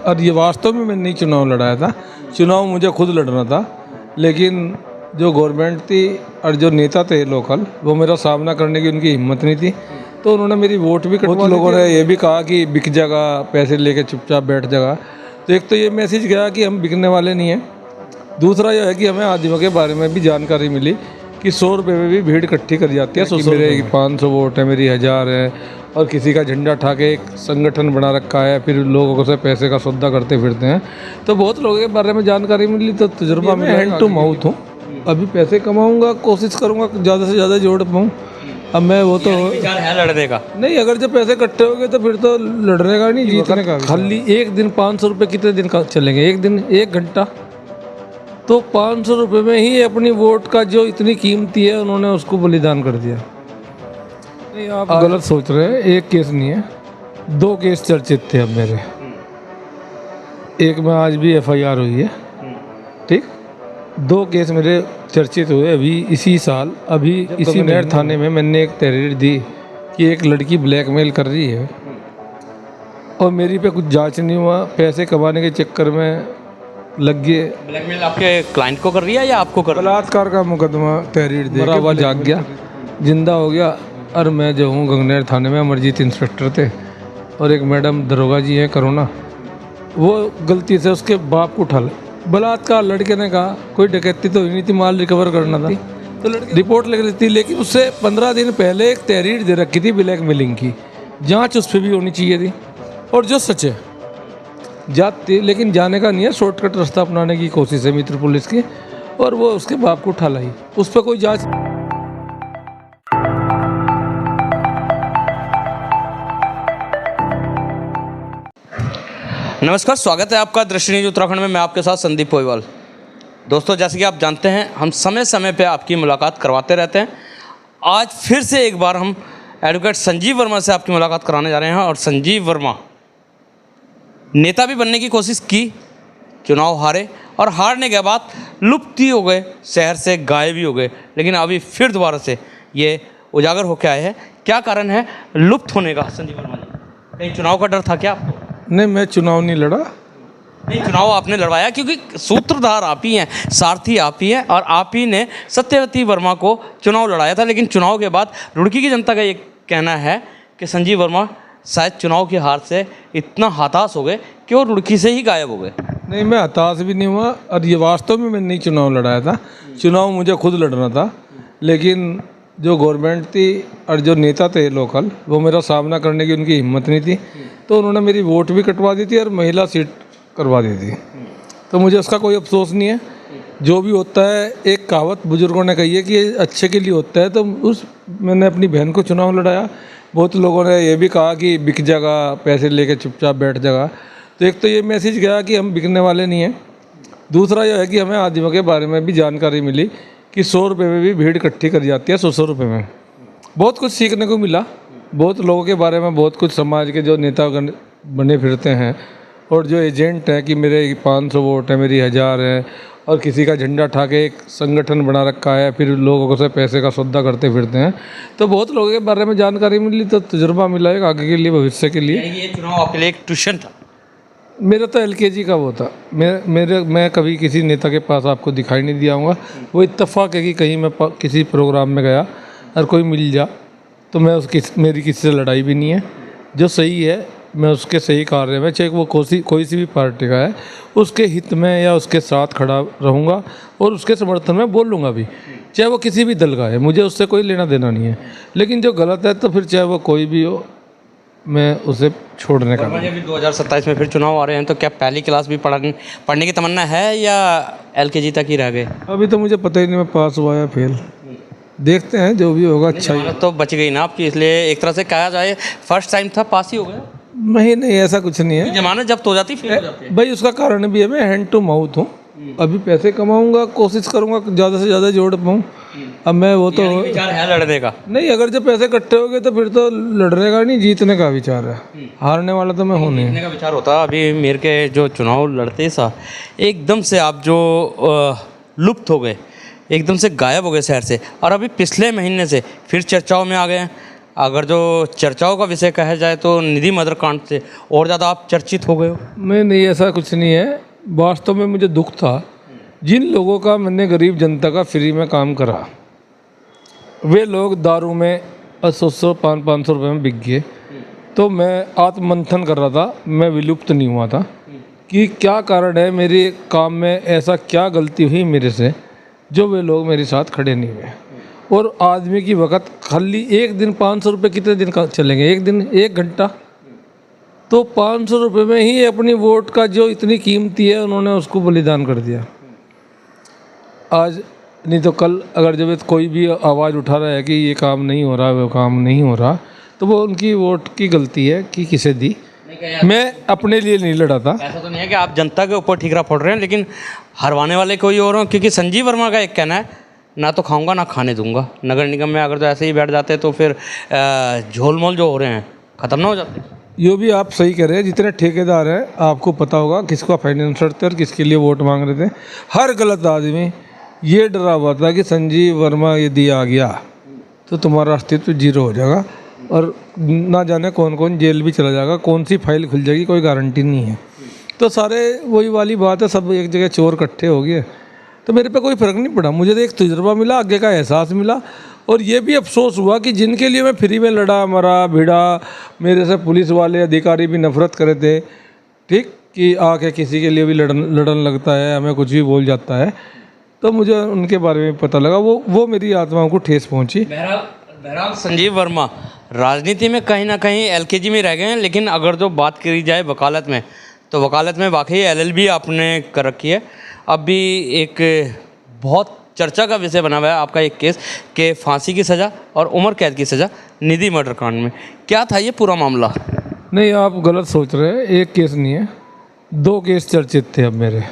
और ये वास्तव में मैंने नहीं चुनाव लड़ाया था, चुनाव मुझे खुद लड़ना था, लेकिन जो गवर्नमेंट थी और जो नेता थे लोकल, वो मेरा सामना करने की उनकी हिम्मत नहीं थी, तो उन्होंने मेरी वोट भी कटवा दी। लोगों ने ये भी कहा कि बिक जाएगा, पैसे लेके चुपचाप बैठ जाएगा। तो एक तो ये मैसेज गया कि हम बिकने वाले नहीं हैं। दूसरा यह है कि हमें आदिमों के बारे में भी जानकारी मिली कि 100 रुपये में भी भीड़ इकट्ठी कर जाती है। मेरे 500 वोट है, मेरी 1000 है, और किसी का झंडा उठा के एक संगठन बना रखा है, फिर लोगों से पैसे का सौदा करते फिरते हैं। तो बहुत लोगों के बारे में जानकारी मिली, तो तजुर्बा में हैंड टू माउथ हूँ। अभी पैसे कमाऊँगा, कोशिश करूँगा ज़्यादा से ज़्यादा जोड़ पाऊँ। अब मैं वो तो विचार है लड़ने का नहीं, अगर जब पैसे इकट्ठे हो गए तो फिर तो लड़ने का नहीं, जीतने का। खाली एक दिन 500 रुपये कितने दिन का चलेंगे? एक दिन, एक घंटा, तो 500 रुपये में ही अपनी वोट का जो इतनी कीमती है, उन्होंने उसको बलिदान कर दिया। नहीं, आप गलत सोच रहे हैं। एक केस नहीं है, 2 केस चर्चित थे अब मेरे। एक में आज भी FIR हुई है, ठीक। 2 केस मेरे चर्चित हुए अभी इसी साल। अभी इसी नहर थाने में मैंने एक तहरीर दी कि एक लड़की ब्लैकमेल कर रही है, और मेरी पे कुछ जांच नहीं हुआ, पैसे कमाने के चक्कर में लग गए। ब्लैकमेल आपके क्लाइंट को कर रही है या आपको कर रही है? बलात्कार का मुकदमा तहरीर दे के वो जाग गया, जिंदा हो गया। और मैं जो हूँ गंगनेर थाने में अमरजीत इंस्पेक्टर थे, और एक मैडम दरोगा जी हैं करुणा, वो गलती से उसके बाप को उठा ले। बलात्कार, लड़के ने कहा कोई डकैती तो हुई नहीं थी, माल रिकवर करना था, तो लड़के रिपोर्ट लिख रही थी। लेकिन उससे 15 दिन पहले एक तहरीर दे रखी थी ब्लैकमेलिंग की, जांच उस पर भी होनी चाहिए थी। और जो सच है जाती, लेकिन जाने का नहीं है, शॉर्टकट रास्ता अपनाने की कोशिश है मित्र पुलिस की, और वो उसके बाप को उठा लाई। उस पर कोई जांच। नमस्कार, स्वागत है आपका दृष्टि न्यूज उत्तराखंड में। मैं आपके साथ संदीप पोईवाल। दोस्तों, जैसे कि आप जानते हैं, हम समय समय पे आपकी मुलाकात करवाते रहते हैं। आज फिर से एक बार हम एडवोकेट संजीव वर्मा से आपकी मुलाकात कराने जा रहे हैं। और संजीव वर्मा नेता भी बनने की कोशिश की, चुनाव हारे, और हारने के बाद लुप्त ही हो गए, शहर से गायब ही हो गए। लेकिन अभी फिर दोबारा से ये उजागर होकर आए हैं। क्या कारण है लुप्त होने का संजीव वर्मा जी? कहीं चुनाव का डर था क्या आपको? नहीं, मैं चुनाव नहीं लड़ा। नहीं, चुनाव आपने लड़वाया, क्योंकि सूत्रधार आप ही हैं, सारथी आप ही हैं, और आप ही ने सत्यवती वर्मा को चुनाव लड़ाया था। लेकिन चुनाव के बाद रुड़की की जनता का ये कहना है कि संजीव वर्मा शायद चुनाव की हार से इतना हताश हो गए कि वो रुड़की से ही गायब हो गए। नहीं, मैं हताश भी नहीं हुआ, और ये वास्तव में मैंने नहीं चुनाव लड़ाया था, चुनाव मुझे खुद लड़ना था। लेकिन जो गवर्नमेंट थी और जो नेता थे लोकल, वो मेरा सामना करने की उनकी हिम्मत नहीं थी, तो उन्होंने मेरी वोट भी कटवा दी थी और महिला सीट करवा दी थी। तो मुझे उसका कोई अफसोस नहीं है। जो भी होता है, एक कहावत बुजुर्गों ने कही है कि अच्छे के लिए होता है, तो मैंने अपनी बहन को चुनाव लड़ाया। बहुत लोगों ने ये भी कहा कि बिक जाएगा, पैसे लेके चुपचाप बैठ जाएगा। तो एक तो ये मैसेज गया कि हम बिकने वाले नहीं हैं। दूसरा यह है कि हमें आदिमों के बारे में भी जानकारी मिली कि 100 रुपये में भी भीड़ इकट्ठी कर जाती है। 100 रुपये में बहुत कुछ सीखने को मिला, बहुत लोगों के बारे में, बहुत कुछ समाज के जो नेता बने फिरते हैं, और जो एजेंट हैं कि मेरे 500 वोट है, मेरी 1000 है, और किसी का झंडा उठा के एक संगठन बना रखा है, फिर लोगों से पैसे का सौदा करते फिरते हैं। तो बहुत लोगों के बारे में जानकारी मिली, तो तजुर्बा मिला है आगे के लिए, भविष्य के लिए। ये चुनाव आपके लिए एक ट्यूशन था? मेरा तो LKG का वो था। मैं कभी किसी नेता के पास आपको दिखाई नहीं दिया हूँगा। वो इत्तेफाक है कि कहीं मैं किसी प्रोग्राम में गया और कोई मिल जा, तो मैं मेरी किसी से लड़ाई भी नहीं है। जो सही है मैं उसके सही कार्य में, चाहे वो कोई सी भी पार्टी का है, उसके हित में या उसके साथ खड़ा रहूँगा, और उसके समर्थन में बोलूँगा भी, चाहे वो किसी भी दल का है। मुझे उससे कोई लेना देना नहीं है। लेकिन जो गलत है, तो फिर चाहे वो कोई भी हो, मैं उसे छोड़ने का। अभी 2027 में फिर चुनाव आ रहे हैं, तो क्या पहली क्लास भी पढ़ने की तमन्ना है या LKG तक ही रह गए? अभी तो मुझे पता ही नहीं मैं पास हुआ या फेल। देखते हैं, जो भी होगा अच्छा ही। तो बच गई ना आपकी, इसलिए एक तरह से कहा जाए फर्स्ट टाइम था, पास ही हो गए। नहीं, ऐसा कुछ नहीं है। जमानत जब्त हो जाती फिर भाई, उसका कारण भी है, मैं हैंड टू माउथ हूँ। अभी पैसे कमाऊंगा, कोशिश करूंगा ज़्यादा से ज़्यादा जोड़ पाऊँ। अब मैं वो तो विचार है लड़ने का? नहीं, अगर जब पैसे इकट्ठे हो गए तो फिर तो लड़ने का नहीं, जीतने का विचार है। हारने वाला तो मैं हूँ नहीं। जीतने का विचार होता। अभी मेरे के जो चुनाव लड़ते सा एकदम से आप जो लुप्त हो गए, एकदम से गायब हो गए शहर से, और अभी पिछले महीने से फिर चर्चाओं में आ गए हैं। अगर जो चर्चाओं का विषय कहा जाए तो निधि मदर कांड से और ज़्यादा आप चर्चित हो गए हो। नहीं, ऐसा कुछ नहीं है। वास्तव में मुझे दुख था, जिन लोगों का मैंने गरीब जनता का फ्री में काम करा, वे लोग दारू में 100 500 रुपये में बिक गए। तो मैं आत्ममंथन कर रहा था, मैं विलुप्त नहीं हुआ था कि क्या कारण है, मेरे काम में ऐसा क्या गलती हुई मेरे से जो वे लोग मेरे साथ खड़े नहीं हुए। और आदमी की वक़्त खाली एक दिन 500 रुपये कितने दिन का चलेंगे, एक दिन 1 घंटा, तो 500 रुपये में ही अपनी वोट का जो इतनी कीमती है उन्होंने उसको बलिदान कर दिया। आज नहीं तो कल अगर जब कोई भी आवाज़ उठा रहा है कि ये काम नहीं हो रहा, वो काम नहीं हो रहा, तो वो उनकी वोट की गलती है कि किसे दी। मैं अपने लिए नहीं लड़ा था। ऐसा तो नहीं है कि आप जनता के ऊपर ठीकरा फोड़ रहे हैं, लेकिन हरवाने वाले कोई और हो, क्योंकि संजीव वर्मा का एक कहना है, ना तो खाऊंगा ना खाने दूंगा। नगर निगम में अगर तो ऐसे ही बैठ जाते तो फिर झोलमोल जो हो रहे हैं ख़त्म ना हो जाते। ये भी आप सही कह रहे हैं, जितने ठेकेदार हैं आपको पता होगा किसका फाइनेंसर थे और किसके लिए वोट मांग रहे थे। हर गलत आदमी ये डरा हुआ था कि संजीव वर्मा यदि आ गया तो तुम्हारा अस्तित्व जीरो हो जाएगा और ना जाने कौन कौन जेल भी चला जाएगा, कौन सी फाइल खुल जाएगी, कोई गारंटी नहीं है। तो सारे वही वाली बात है, सब एक जगह चोर इकट्ठे हो गए। तो मेरे पे कोई फ़र्क नहीं पड़ा, मुझे तो एक तजुर्बा मिला, आगे का एहसास मिला। और ये भी अफसोस हुआ कि जिनके लिए मैं फ्री में लड़ा, मरा, भिड़ा, मेरे से पुलिस वाले अधिकारी भी नफरत करे थे, ठीक, कि आके किसी के लिए भी लड़न लगता है, हमें कुछ भी बोल जाता है। तो मुझे उनके बारे में पता लगा, वो मेरी आत्मा को ठेस पहुंची। बहरहाल संजीव वर्मा राजनीति में कहीं ना कहीं एलकेजी में रह गए हैं, लेकिन अगर जो बात करी जाए वकालत में, तो वकालत में वाकई एलएलबी आपने कर रखी है। अब भी एक बहुत चर्चा का विषय बना हुआ है आपका एक केस के फांसी की सज़ा और उम्र कैद की सज़ा निधि मर्डर कांड में। क्या था ये पूरा मामला? नहीं, आप गलत सोच रहे हैं, एक केस नहीं है, 2 केस चर्चित थे अब मेरे।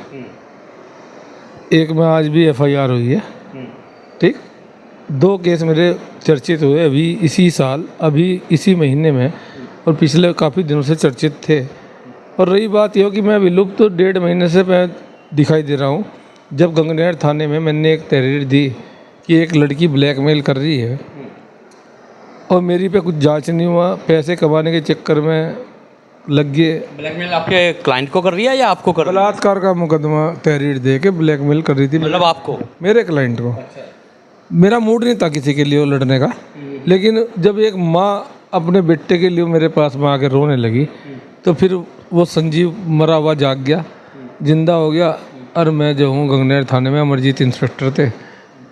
एक में आज भी एफआईआर हुई है, ठीक, 2 केस मेरे चर्चित हुए अभी इसी साल, अभी इसी महीने में, और पिछले काफ़ी दिनों से चर्चित थे। और रही बात यह कि मैं विलुप्त तो 1.5 महीने से मैं दिखाई दे रहा हूँ। जब गंगनहर थाने में मैंने एक तहरीर दी कि एक लड़की ब्लैकमेल कर रही है और मेरी पे कुछ जांच नहीं हुआ, पैसे कमाने के चक्कर में लग गए। ब्लैकमेल आपके क्लाइंट को कर रही है या आपको कर रही है? बलात्कार का मुकदमा तहरीर दे के ब्लैकमेल कर रही थी, मतलब आपको? मेरे क्लाइंट को। मेरा मूड नहीं था किसी के लिए लड़ने का, लेकिन जब एक माँ अपने बेटे के लिए मेरे पास में आके रोने लगी, तो फिर वो संजीव मरा हुआ जाग गया, जिंदा हो गया। और मैं जो हूँ गंगनहर थाने में अमरजीत इंस्पेक्टर थे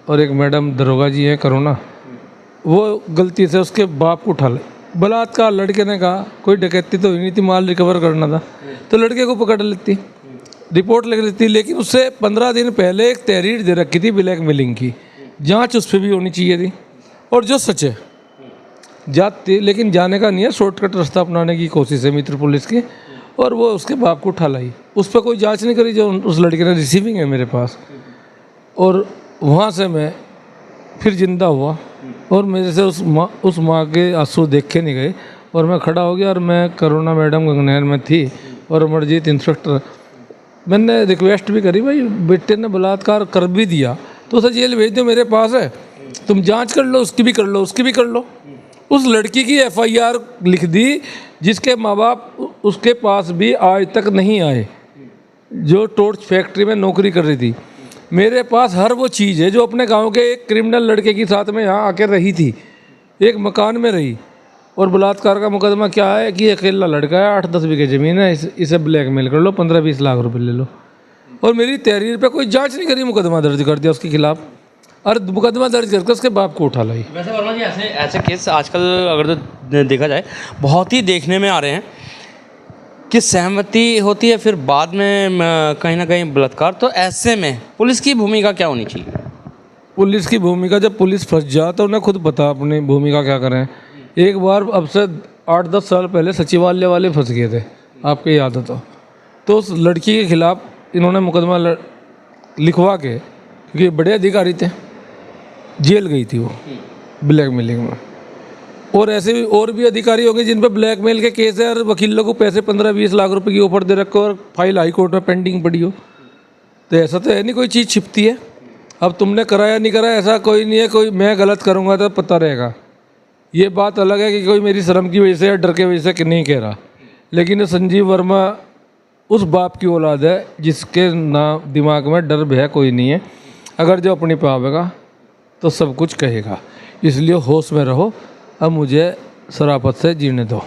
और एक मैडम दरोगा जी हैं करुणा, वो गलती से उसके बाप को उठा ले। बलात्कार, लड़के ने कहा कोई डकैती तो हुई नहीं थी, माल रिकवर करना था, तो लड़के को पकड़ लेती, रिपोर्ट लिख लेती। लेकिन उससे 15 दिन पहले एक तहरीर दे रखी थी ब्लैकमेलिंग की, जांच उस पर भी होनी चाहिए थी। और जो सच है जाती, लेकिन जाने का नहीं है, शॉर्टकट रास्ता अपनाने की कोशिश है मित्र पुलिस की, और वो उसके बाप को उठा लाई। उस पर कोई जांच नहीं करी, जो उस लड़के ने रिसीविंग है मेरे पास। और वहाँ से मैं फिर जिंदा हुआ और मेरे से उस माँ के आंसू देखे नहीं गए, और मैं खड़ा हो गया। और मैं करुणा मैडम गंगनहर में थी और अमरजीत इंस्पेक्टर, मैंने रिक्वेस्ट भी करी, भाई बेटे ने बलात्कार कर भी दिया तो उसे जेल भेज दो, मेरे पास है, तुम जांच कर लो, उसकी भी कर लो, उसकी भी कर लो। उस लड़की की एफआईआर लिख दी, जिसके माँ बाप उसके पास भी आज तक नहीं आए, जो टॉर्च फैक्ट्री में नौकरी कर रही थी। मेरे पास हर वो चीज़ है जो अपने गांव के एक क्रिमिनल लड़के के साथ में यहाँ आकर रही थी, एक मकान में रही। और बलात्कार का मुकदमा क्या है कि अकेला लड़का है, 8-10 बीघे ज़मीन है, इसे ब्लैकमेल कर लो, 15-20 लाख रुपए ले लो। और मेरी तहरीर पे कोई जांच नहीं करी, मुकदमा दर्ज कर दिया उसके खिलाफ, और मुकदमा दर्ज करके उसके बाप को उठा लाई। वैसे वर्मा जी ऐसे केस आजकल अगर तो देखा जाए बहुत ही देखने में आ रहे हैं कि सहमति होती है, फिर बाद में कहीं ना कहीं बलात्कार। तो ऐसे में पुलिस की भूमिका क्या होनी चाहिए? पुलिस की भूमिका, जब पुलिस फंस जाए तो उन्हें खुद पता अपनी भूमिका क्या करें। एक बार अब से 8-10 साल पहले सचिवालय वाले फंस गए थे, आपको याद हो तो उस लड़की के खिलाफ इन्होंने मुकदमा लिखवा के, क्योंकि बड़े अधिकारी थे, जेल गई थी वो ब्लैकमेलिंग में। और ऐसे भी और भी अधिकारी होंगे जिन पर ब्लैकमेल के केस है और वकीलों को पैसे 15-20 लाख रुपए की ऑफर दे रखो और फाइल हाई कोर्ट में पेंडिंग पड़ी हो। तो ऐसा तो है नहीं कोई चीज़ छिपती है। अब तुमने कराया नहीं कराया ऐसा कोई नहीं है, कोई मैं गलत करूँगा तो पता रहेगा, ये बात अलग है कि कोई मेरी शर्म की वजह से या डर के वजह से कि नहीं कह रहा, लेकिन संजीव वर्मा उस बाप की औलाद है जिसके ना दिमाग में डर भय कोई नहीं है। अगर जो अपनी पे आवेगा तो सब कुछ कहेगा, इसलिए होश में रहो। अब मुझे शराफत से जीने दो।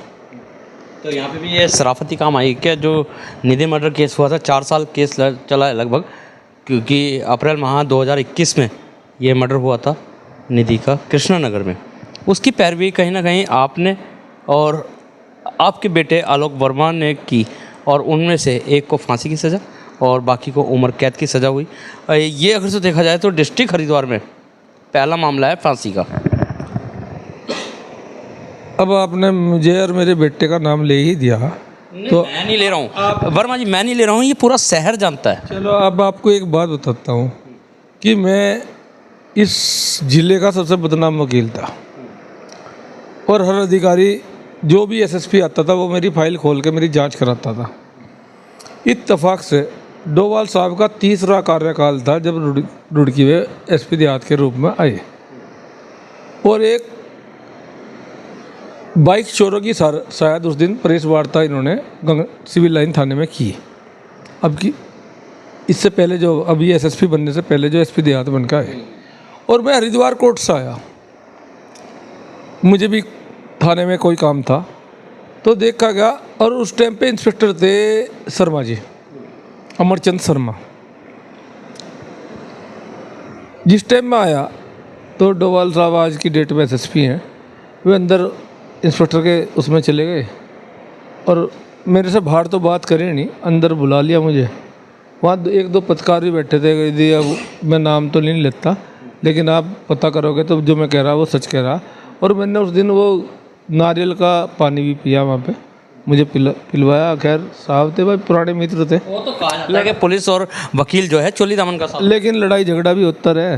तो यहाँ पे भी ये शराफती काम आई क्या? जो निधि मर्डर केस हुआ था, 4 साल केस चला है लगभग, क्योंकि अप्रैल माह 2021 में ये मर्डर हुआ था निधि का कृष्णानगर में। उसकी पैरवी कहीं ना कहीं आपने और आपके बेटे आलोक वर्मा ने की, और उनमें से एक को फांसी की सज़ा और बाकी को उम्र कैद की सज़ा हुई। ये अगर से देखा जाए तो डिस्ट्रिक्ट हरिद्वार में पहला मामला है फांसी का। अब आपने मुझे और मेरे बेटे का नाम ले ही दिया तो मैं नहीं ले रहा हूँ वर्मा जी, मैं नहीं ले रहा हूँ, ये पूरा शहर जानता है। चलो अब आपको एक बात बताता हूँ कि मैं इस ज़िले का सबसे बदनाम वकील था, और हर अधिकारी जो भी एसएसपी आता था वो मेरी फाइल खोल के मेरी जांच कराता था। इत्तेफाक से डोभाल साहब का तीसरा कार्यकाल था जब रुड़की वे एसपी देहात के रूप में आए, और एक बाइक चोरों की शायद उस दिन प्रेस वार्ता इन्होंने सिविल लाइन थाने में की। अब की इससे पहले जो अभी एसएसपी बनने से पहले जो एसपी देहात बन के आए, और मैं हरिद्वार कोर्ट से आया, मुझे भी थाने में कोई काम था तो देखा गया, और उस टाइम पे इंस्पेक्टर थे शर्मा जी, अमरचंद शर्मा। जिस टाइम में आया तो डोभाल साहब आज की डेट में एसएसपी हैं, वे अंदर इंस्पेक्टर के उसमें चले गए और मेरे से बाहर तो बात करें नहीं, अंदर बुला लिया मुझे। वहाँ एक दो पत्रकार भी बैठे थे। यदि अब मैं नाम तो नहीं लेता, लेकिन आप पता करोगे तो जो मैं कह रहा वो सच कह रहा। और मैंने उस दिन वो नारियल का पानी भी पिया वहाँ पे, मुझे पिलवाया। खैर साहब थे भाई, पुराने मित्र थे। वो तो कहा जाता है कि पुलिस और वकील जो है चोली दामन का साथ। लेकिन लड़ाई झगड़ा भी होता रहे।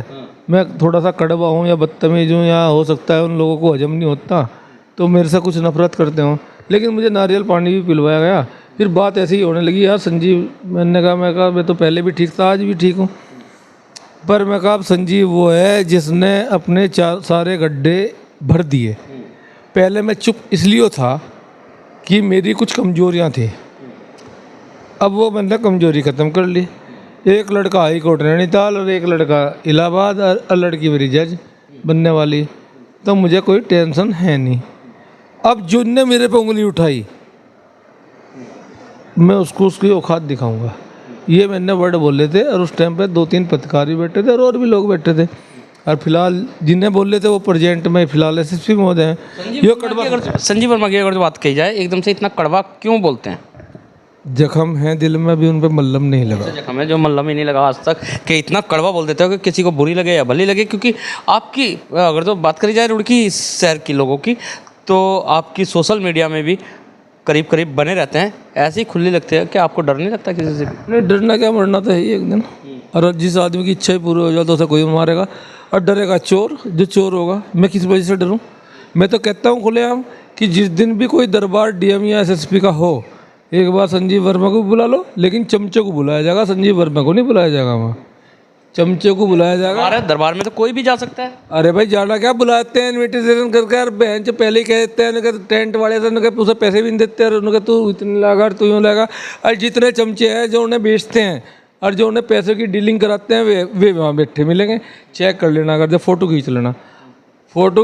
मैं थोड़ा सा कड़वा हूँ या बदतमीज हूँ, या हो सकता है उन लोगों को हजम नहीं होता तो मेरे से कुछ नफरत करते हो, लेकिन मुझे नारियल पानी भी पिलवाया गया। फिर बात ऐसी ही होने लगी, यार संजीव, मैं कहा मैं तो पहले भी ठीक था, आज भी ठीक हूँ। पर मैं कहा संजीव वो है जिसने अपने सारे गड्ढे भर दिए। पहले मैं चुप इसलिए था कि मेरी कुछ कमजोरियां थी, अब वो मैंने कमजोरी ख़त्म कर ली। एक लड़का हाई कोर्ट नैनीताल और एक लड़का इलाहाबाद और लड़की मेरी जज बनने वाली, तो मुझे कोई टेंशन है नहीं। अब जिनने मेरे पे उंगली उठाई मैं उसको उसकी औकात दिखाऊंगा, ये मैंने वर्ड बोले थे। और उस टाइम पे 2-3 पत्रकार भी बैठे थे और भी लोग बैठे थे। और फिलहाल जिन्हें बोले थे वो प्रेजेंट में फिलहाल एसएसपी महोदय हैं। संजीव वर्मा की अगर जो बात कही जाए, एकदम से इतना कड़वा क्यों बोलते हैं? जख्म है दिल में, अभी उन पर मल्लम नहीं लगा। जख्म है जो मल्लम ही नहीं लगा आज तक, कि इतना कड़वा बोल देते हो कि किसी को बुरी लगे या भली लगे। क्योंकि आपकी अगर तो बात करी जाए रुड़की शहर की लोगों की, तो आपकी सोशल मीडिया में भी करीब करीब बने रहते हैं, ऐसे ही खुली लगते हैं कि आपको डर नहीं लगता किसी से? नहीं, डरना क्या, मरना तो है ही एक दिन। और जिस आदमी की इच्छा ही पूरी हो जाए तो उसे कोई मारेगा। और डरेगा चोर, जो चोर होगा। मैं किस वजह से डरूं? मैं तो कहता हूं खुलेआम कि जिस दिन भी कोई दरबार डीएम या एसएसपी का हो, एक बार संजीव वर्मा को बुला लो, लेकिन चमचे को बुलाया जाएगा, संजीव वर्मा को नहीं बुलाया जाएगा। वहाँ चमचे को बुलाया जाएगा। हमारे दरबार में तो कोई भी जा सकता है। अरे भाई जाना क्या, बुलाते हैं इन्विटेशन करके। यार बहन से पहले ही कह देते हैं उनके टेंट वाले से, उनके उसे पैसे भी नहीं देते हैं। उनके तू इतने लगा, तू यूँ लगा। और जितने चमचे हैं जो उन्हें बेचते हैं और जो उन्हें पैसे की डीलिंग कराते हैं वे वहाँ बैठे मिलेंगे। चेक कर लेना, अगर जब फ़ोटो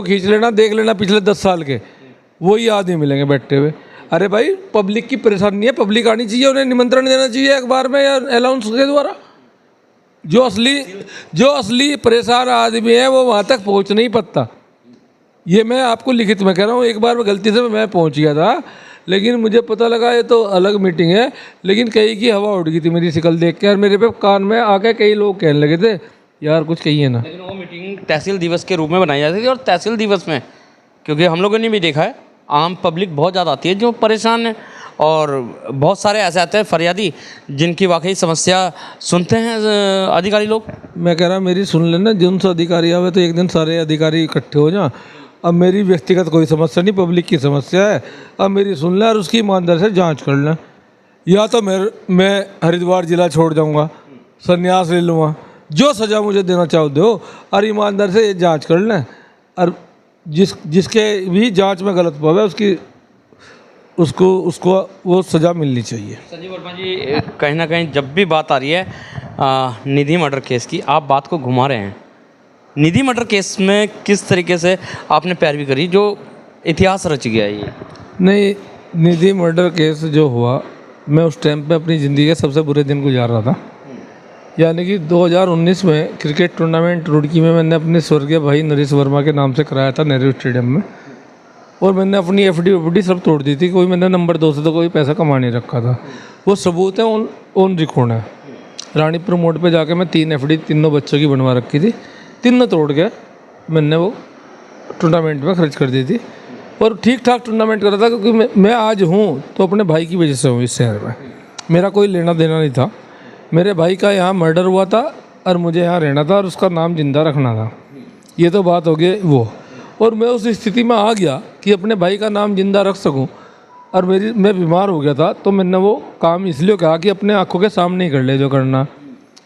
खींच लेना, देख लेना पिछले 10 साल के, वही आदमी मिलेंगे बैठे हुए। अरे भाई पब्लिक की परेशानी है, पब्लिक आनी चाहिए, उन्हें निमंत्रण देना चाहिए अखबार में या अनाउंस के द्वारा। जो असली परेशान आदमी है वो वहाँ तक पहुँच नहीं पाता। ये मैं आपको लिखित में कह रहा हूँ। एक बार गलती से मैं पहुँच गया था, लेकिन मुझे पता लगा ये तो अलग मीटिंग है, लेकिन कई की हवा उड़ गई थी मेरी शक्ल देख के। और मेरे पे कान में आके कई लोग कहने लगे थे यार कुछ कहिए ना। लेकिन वो मीटिंग तहसील दिवस के रूप में बनाई जाती थी, और तहसील दिवस में क्योंकि हम लोगों ने भी देखा है आम पब्लिक बहुत ज़्यादा आती है जो परेशान है, और बहुत सारे ऐसे आते हैं फरियादी जिनकी वाकई समस्या सुनते हैं अधिकारी लोग। मैं कह रहा मेरी सुन लेना, जिन से अधिकारी आवे तो एक दिन सारे अधिकारी इकट्ठे हो जाए। अब मेरी व्यक्तिगत कोई समस्या नहीं, पब्लिक की समस्या है। अब मेरी सुन ले और उसकी ईमानदारी से जांच कर लें। या तो मैं हरिद्वार ज़िला छोड़ जाऊंगा, संन्यास ले लूँगा, जो सज़ा मुझे देना चाहो दो, और ईमानदारी से ये जांच कर लें। और जिसके भी जांच में गलत पावे उसको वो सज़ा मिलनी चाहिए। संजीव वर्मा जी, कहीं ना कहीं जब भी बात आ रही है निधि मर्डर केस की, आप बात को घुमा रहे हैं। निधि मर्डर केस में किस तरीके से आपने पैरवी करी जो इतिहास रच गया ये? नहीं, निधि मर्डर केस जो हुआ, मैं उस टाइम पे अपनी ज़िंदगी के सबसे बुरे दिन गुजार रहा था। यानी कि 2019 में क्रिकेट टूर्नामेंट रुड़की में मैंने अपने स्वर्गीय भाई नरेश वर्मा के नाम से कराया था नेहरू स्टेडियम में, और मैंने अपनी एफडी सब तोड़ दी थी। कोई मैंने नंबर 2 से तो कोई पैसा कमा नहीं रखा था। वो सबूत है, ऑन रिकॉर्ड है। रानीपुर मोड़ पे जाके मैं 3 एफडी तीनों बच्चों की बनवा रखी थी, तीनों तोड़ के मैंने वो टूर्नामेंट में खर्च कर दी थी। और ठीक ठाक टूर्नामेंट कर रहा था, क्योंकि मैं आज हूँ तो अपने भाई की वजह से हूँ इस शहर में। मेरा कोई लेना देना नहीं था। मेरे भाई का यहाँ मर्डर हुआ था और मुझे यहाँ रहना था और उसका नाम जिंदा रखना था। ये तो बात हो गई वो। और मैं उस स्थिति में आ गया कि अपने भाई का नाम जिंदा रख सकूं, और मैं बीमार हो गया था, तो मैंने वो काम इसलिए कहा कि अपने आंखों के सामने ही कर ले जो करना।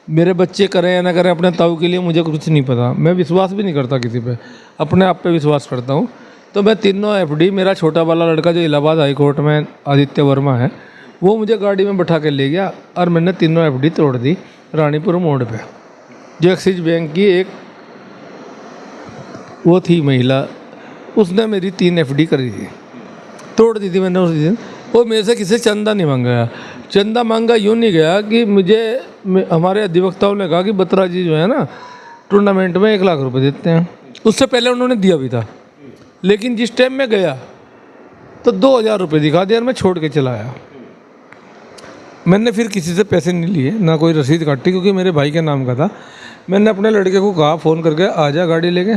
मेरे बच्चे करें या ना करें, अपने ताऊ के लिए मुझे कुछ नहीं पता। मैं विश्वास भी नहीं करता किसी पे, अपने आप पे विश्वास करता हूँ। तो मैं तीनों एफडी, मेरा छोटा वाला लड़का जो इलाहाबाद हाई कोर्ट में आदित्य वर्मा है, वो मुझे गाड़ी में बैठा के ले गया और मैंने तीनों एफडी तोड़ दी रानीपुर मोड़ पे। जो एक्सिस बैंक की एक वो थी महिला, उसने मेरी 3 एफडी करी थी, तोड़ दी थी मैंने उस दिन। वो मेरे से किसी चंदा नहीं मांगा। चंदा मांगा यूँ नहीं गया कि हमारे अधिवक्ताओं ने कहा कि बत्रा जी जो है ना टूर्नामेंट में 1 लाख रुपए देते हैं। उससे पहले उन्होंने दिया भी था, लेकिन जिस टाइम में गया तो 2000 रुपये दिखा दिया और मैं छोड़ के चला आया। मैंने फिर किसी से पैसे नहीं लिए, ना कोई रसीद काटी, क्योंकि मेरे भाई के नाम का था। मैंने अपने लड़के को कहा फ़ोन करके, आ जा गाड़ी लेके,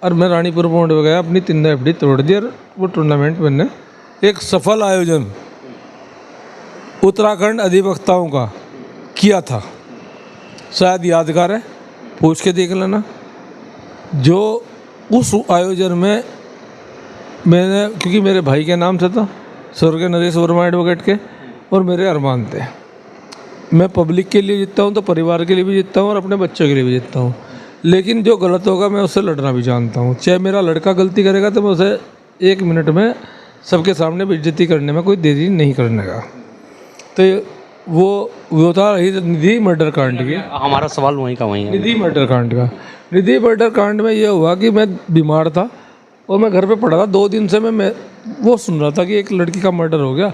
और मैं रानीपुर मोड़ पे गया, अपनी 3 एफडी तोड़ दी। और वो टूर्नामेंट मैंने एक सफल आयोजन उत्तराखंड अधिवक्ताओं का किया था। शायद यादगार है, पूछ के देख लेना। जो उस आयोजन में मैंने, क्योंकि मेरे भाई के नाम से था, स्वर्गीय नरेश वर्मा एडवोकेट के, और मेरे अरमान थे। मैं पब्लिक के लिए जीतता हूँ तो परिवार के लिए भी जीतता हूँ और अपने बच्चों के लिए भी जीतता हूँ। लेकिन जो गलत होगा मैं उससे लड़ना भी जानता हूँ। चाहे मेरा लड़का गलती करेगा तो मैं उसे 1 मिनट में सबके सामने बेइज्जती करने में कोई देरी नहीं करने का। तो वो था निधि मर्डर कांड की। हमारा सवाल वहीं का वहीं है। निधि मर्डर कांड का, निधि मर्डर कांड में ये हुआ कि मैं बीमार था और मैं घर पे पड़ा था। 2 दिन से मैं वो सुन रहा था कि एक लड़की का मर्डर हो गया,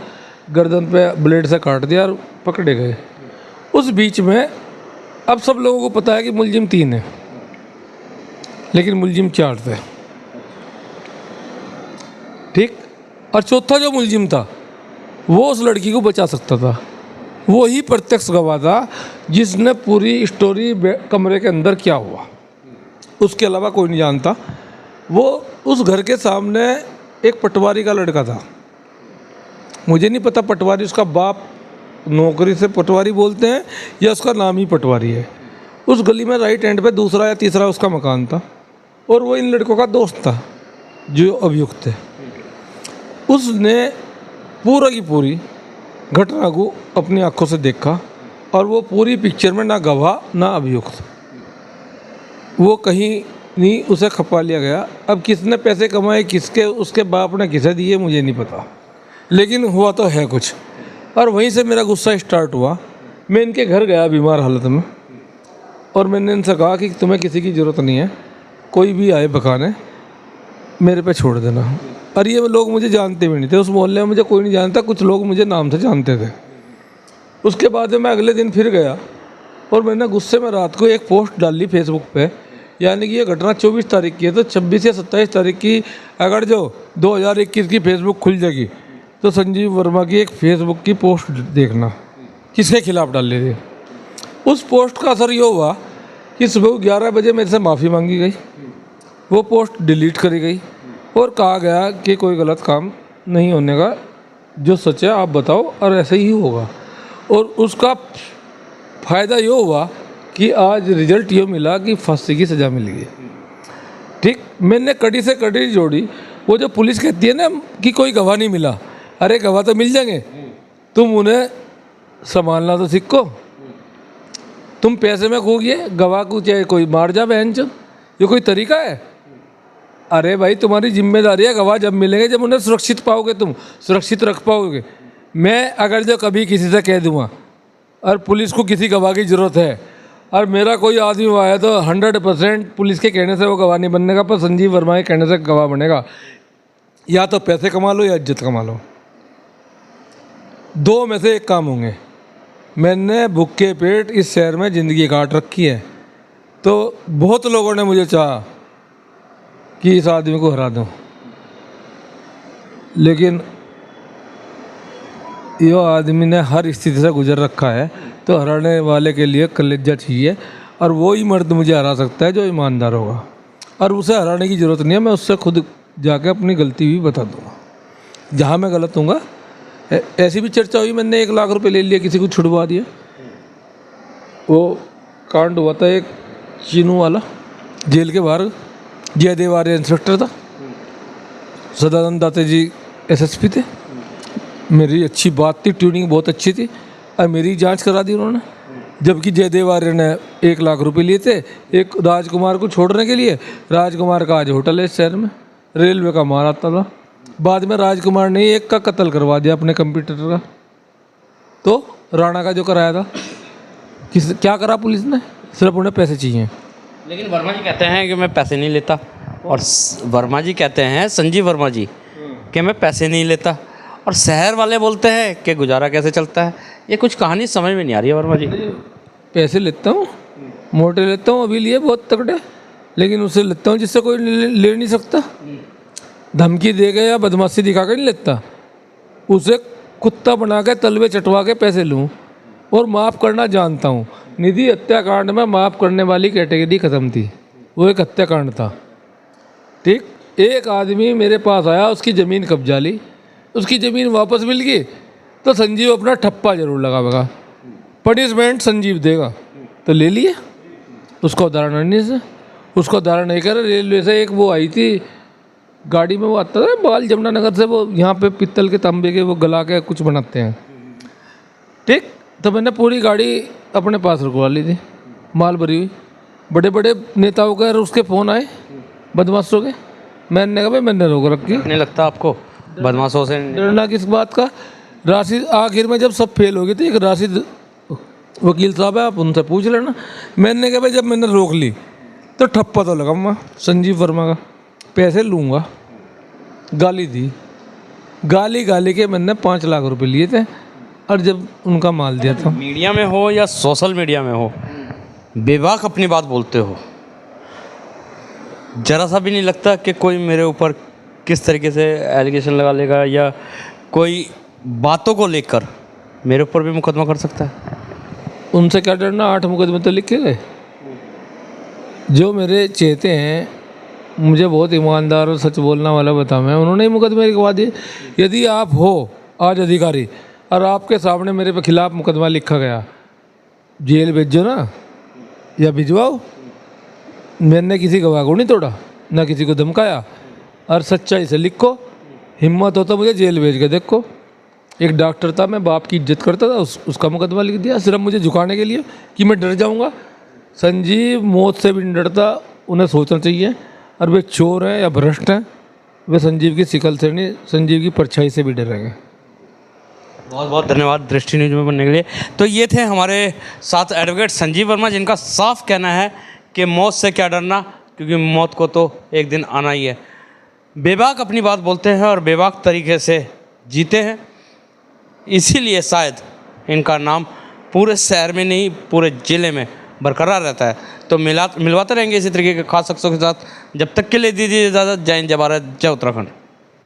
गर्दन पे ब्लेड से काट दिया और पकड़े गए। उस बीच में अब सब लोगों को पता है कि मुलजिम 3 है, लेकिन मुलजिम 4 थे, ठीक। और चौथा जो मुलजिम था वो उस लड़की को बचा सकता था। वो ही प्रत्यक्ष गवाह था जिसने पूरी स्टोरी कमरे के अंदर क्या हुआ उसके अलावा कोई नहीं जानता। वो उस घर के सामने एक पटवारी का लड़का था, मुझे नहीं पता पटवारी उसका बाप नौकरी से पटवारी बोलते हैं या उसका नाम ही पटवारी है। उस गली में राइट हैंड पे दूसरा या तीसरा उसका मकान था, और वो इन लड़कों का दोस्त था जो अभियुक्त थे। उसने पूरा की पूरी घटना को अपनी आंखों से देखा, और वो पूरी पिक्चर में ना गवाह ना अभियुक्त, वो कहीं नहीं, उसे खपा लिया गया। अब किसने पैसे कमाए, किसके, उसके बाप ने किसे दिए मुझे नहीं पता, लेकिन हुआ तो है कुछ। और वहीं से मेरा गुस्सा स्टार्ट हुआ। मैं इनके घर गया बीमार हालत में, और मैंने इनसे कहा कि तुम्हें किसी की ज़रूरत नहीं है, कोई भी आए बकाने मेरे पे छोड़ देना। और ये लोग मुझे जानते भी नहीं थे, उस मोहल्ले में मुझे कोई नहीं जानता, कुछ लोग मुझे नाम से जानते थे। उसके बाद मैं अगले दिन फिर गया और मैंने गुस्से में रात को एक पोस्ट डाली फेसबुक पे, यानी कि ये घटना 24 तारीख की है, तो 26 या 27 तारीख की अगर जो 2021 की फेसबुक खुल जाएगी तो संजीव वर्मा की एक फेसबुक की पोस्ट देखना किसके खिलाफ डाल ली थी। उस पोस्ट का असर ये हुआ कि सुबह 11 बजे मेरे से माफ़ी मांगी गई, वो पोस्ट डिलीट करी गई और कहा गया कि कोई गलत काम नहीं होने का, जो सच है आप बताओ और ऐसे ही होगा। और उसका फ़ायदा ये हुआ कि आज रिजल्ट ये मिला कि फांसी की सज़ा मिल गई, ठीक। मैंने कड़ी से कड़ी जोड़ी। वो जो पुलिस कहती है ना कि कोई गवाह नहीं मिला, अरे गवाह तो मिल जाएंगे, तुम उन्हें संभालना तो सीखो। तुम पैसे में खो गए, गवाह को चाहे कोई मार जा बहन चो, ये कोई तरीका है? अरे भाई तुम्हारी जिम्मेदारी है, गवाह जब मिलेंगे जब उन्हें सुरक्षित पाओगे, तुम सुरक्षित रख पाओगे। मैं अगर जो कभी किसी से कह दूंगा और पुलिस को किसी गवाह की ज़रूरत है और मेरा कोई आदमी हुआ है तो 100% पुलिस के कहने से वो गवाह नहीं बनने का, पर संजीव वर्मा के कहने से गवाह बनेगा। या तो पैसे कमा लो या इज्जत कमा लो, दो में से एक काम होंगे। मैंने भूखे पेट इस शहर में ज़िंदगी काट रखी है, तो बहुत लोगों ने मुझे चाहा कि इस आदमी को हरा दूं, लेकिन यो आदमी ने हर स्थिति से गुजर रखा है, तो हराने वाले के लिए कलेजा चाहिए, और वो ही मर्द मुझे हरा सकता है जो ईमानदार होगा। और उसे हराने की ज़रूरत नहीं है, मैं उससे खुद जाके अपनी गलती भी बता दूंगा जहाँ मैं गलत हूँगा। ऐसी भी चर्चा हुई, मैंने 1 लाख रुपए ले लिया, किसी को छुड़वा दिया। वो कांड हुआ था एक चीनू वाला, जेल के बाहर जयदेव आर्य इंस्पेक्टर था, सदानंद दाते जी एसएसपी थे। मेरी अच्छी बात थी, ट्यूनिंग बहुत अच्छी थी, और मेरी जांच करा दी उन्होंने, जबकि जयदेव आर्य ने 1 लाख रुपए लिए थे एक राजकुमार को छोड़ने के लिए। राजकुमार का आज होटल है इस शहर में, रेलवे का मार आता था। बाद में राजकुमार ने एक का कत्ल करवा दिया अपने कंप्यूटर का। तो राणा का जो कराया था, क्या करा पुलिस ने? सिर्फ उन्हें पैसे चाहिए। लेकिन वर्मा जी कहते हैं कि मैं पैसे नहीं लेता, और वर्मा जी कहते हैं, संजीव वर्मा जी, कि मैं पैसे नहीं लेता, और शहर वाले बोलते हैं कि गुजारा कैसे चलता है। ये कुछ कहानी समझ में नहीं आ रही है वर्मा जी। पैसे लेता हूँ, मोटे लेता हूँ, अभी लिए बहुत तगड़े, लेकिन उससे लेता हूँ जिससे कोई ले नहीं सकता। धमकी दे के या बदमाशी दिखा के नहीं लेता, उसे कुत्ता बना के तलवे चटवा के पैसे लूँ, और माफ़ करना जानता हूँ। निधि हत्याकांड में माफ़ करने वाली कैटेगरी ख़त्म थी, वो एक हत्याकांड था। ठीक, एक आदमी मेरे पास आया, उसकी ज़मीन कब्जा ली, उसकी ज़मीन वापस मिल गई, तो संजीव अपना ठप्पा जरूर लगावेगा, पनिशमेंट संजीव देगा, तो ले लिए। उसका उदाहरण नहीं से, उसका उदाहरण नहीं कर। रेलवे से एक वो आई थी गाड़ी में, वो आता था बाल जमुनानगर से, वो यहाँ पे पित्तल के तांबे के वो गला के कुछ बनाते हैं। ठीक, तो मैंने पूरी गाड़ी अपने पास रुकवा ली थी, माल भरी हुई। बड़े बड़े नेताओं के उसके फ़ोन आए बदमाशों के, मैंने कहा भाई मैंने रोक रखी। नहीं लगता आपको बदमाशों से डरना किस बात का? राशिद आखिर में जब सब फेल हो गए थे, एक राशिद वकील साहब है, आप उनसे पूछ लेना। मैंने कहा भाई जब मैंने रोक ली तो ठप्पा तो लगाऊंगा संजीव वर्मा का, पैसे लूँगा। गाली दी, गाली गाली के मैंने 5 लाख रुपए लिए थे, और जब उनका माल दिया था। मीडिया में हो या सोशल मीडिया में हो, बेबाक अपनी बात बोलते हो। जरा सा भी नहीं लगता कि कोई मेरे ऊपर किस तरीके से एलिगेशन लगा लेगा, या कोई बातों को लेकर मेरे ऊपर भी मुकदमा कर सकता है? उनसे क्या डरना, 8 मुकदमे तो लिखे गए। जो मेरे चेते हैं, मुझे बहुत ईमानदार और सच बोलने वाला बता मैं, उन्होंने ही मुकदमे लिखवा दिए। यदि आप हो आज अधिकारी और आपके सामने मेरे पे खिलाफ मुकदमा लिखा गया, जेल भेजो ना, या भिजवाओ। मैंने किसी गवाह को नहीं तोड़ा, ना किसी को धमकाया, और सच्चाई से लिखो। हिम्मत हो तो मुझे जेल भेज के देखो। एक डॉक्टर था, मैं बाप की इज्जत करता था, उसका मुकदमा लिख दिया सिर्फ मुझे झुकाने के लिए कि मैं डर जाऊंगा। संजीव मौत से भी नहीं डरता, उन्हें सोचना चाहिए। और वे चोर हैं या भ्रष्ट हैं, वे संजीव की शिकल से नहीं, संजीव की परछाई से भी डरेंगे। बहुत बहुत धन्यवाद दृष्टि न्यूज में बनने के लिए। तो ये थे हमारे साथ एडवोकेट संजीव वर्मा, जिनका साफ कहना है कि मौत से क्या डरना, क्योंकि मौत को तो एक दिन आना ही है। बेबाक अपनी बात बोलते हैं और बेबाक तरीके से जीते हैं, इसीलिए शायद इनका नाम पूरे शहर में नहीं पूरे ज़िले में बरकरार रहता है। तो मिलवाते रहेंगे इसी तरीके के खास शख्सों के साथ। जब तक के लिए दीजिए इजाज़त। जय हिंद, जय भारत, जय उत्तराखंड।